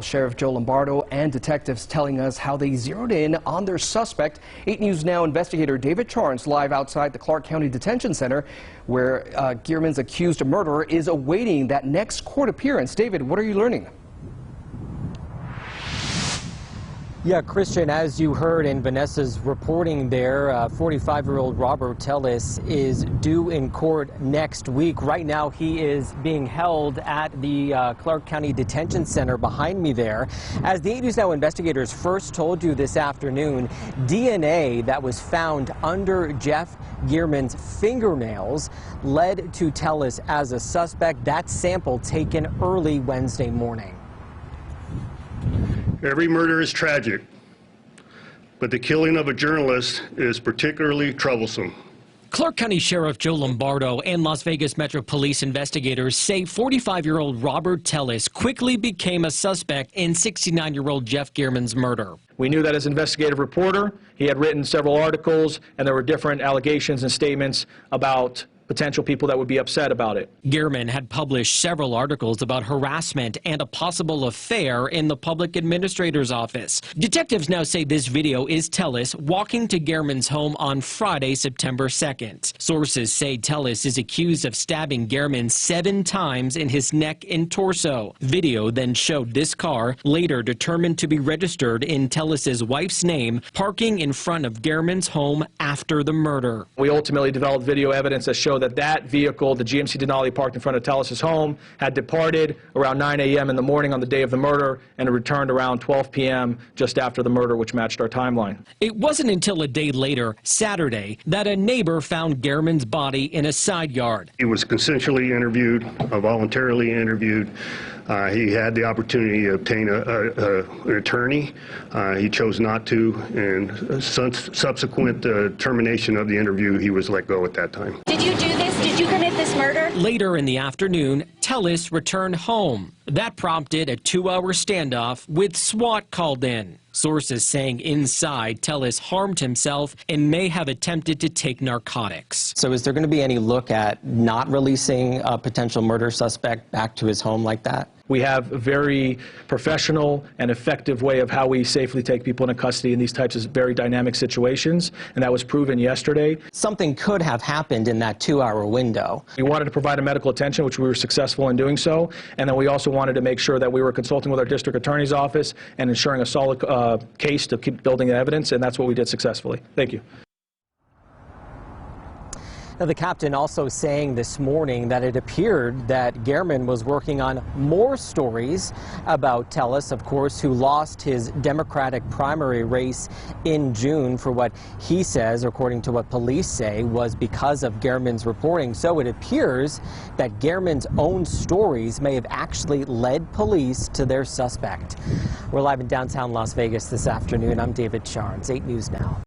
Sheriff Joe Lombardo and detectives telling us how they zeroed in on their suspect. 8 News Now investigator David Charnes live outside the Clark County Detention Center where Gearman's accused murderer is awaiting that next court appearance. David, what are you learning? Yeah, Christian, as you heard in Vanessa's reporting there, 45-year-old Robert Tellis is due in court next week. Right now, he is being held at the Clark County Detention Center behind me there. As the 8 News Now investigators first told you this afternoon, DNA that was found under Jeff Gearman's fingernails led to Tellis as a suspect. That sample taken early Wednesday morning. Every murder is tragic, but the killing of a journalist is particularly troublesome. Clark County Sheriff Joe Lombardo and Las Vegas Metro Police investigators say 45-year-old Robert Tellis quickly became a suspect in 69-year-old Jeff Gearman's murder. We knew that as an investigative reporter, he had written several articles, and there were different allegations and statements about potential people that would be upset about it. Gearman had published several articles about harassment and a possible affair in the public administrator's office. Detectives now say this video is Tellis walking to Gearman's home on Friday, September 2nd. Sources say Tellis is accused of stabbing Gearman 7 times in his neck and torso. Video then showed this car, later determined to be registered in Tellis's wife's name, parking in front of Gearman's home after the murder. We ultimately developed video evidence that showed that vehicle, the GMC Denali parked in front of Tellis' home, had departed around 9 a.m. in the morning on the day of the murder and returned around 12 p.m. just after the murder, which matched our timeline. It wasn't until a day later, Saturday, that a neighbor found Gearman's body in a side yard. He was consensually interviewed, voluntarily interviewed. He had the opportunity to obtain an attorney. He chose not to, and subsequent termination of the interview, he was let go at that time. Did you do this? Did you commit this murder? Later in the afternoon, Tellis returned home. That prompted a 2-hour standoff with SWAT called in. Sources saying inside, Tellis harmed himself and may have attempted to take narcotics. So is there going to be any look at not releasing a potential murder suspect back to his home like that? We have a very professional and effective way of how we safely take people into custody in these types of very dynamic situations, and that was proven yesterday. Something could have happened in that 2-hour window. We wanted to provide him medical attention, which we were successful in doing so, and then we also wanted to make sure that we were consulting with our district attorney's office and ensuring a solid case to keep building the evidence, and that's what we did successfully. Thank you. Now, the captain also saying this morning that it appeared that Gearman was working on more stories about Tellis, of course, who lost his Democratic primary race in June for what he says, according to what police say, was because of Gearman's reporting. So it appears that Gearman's own stories may have actually led police to their suspect. We're live in downtown Las Vegas this afternoon. I'm David Charnes, 8 News Now.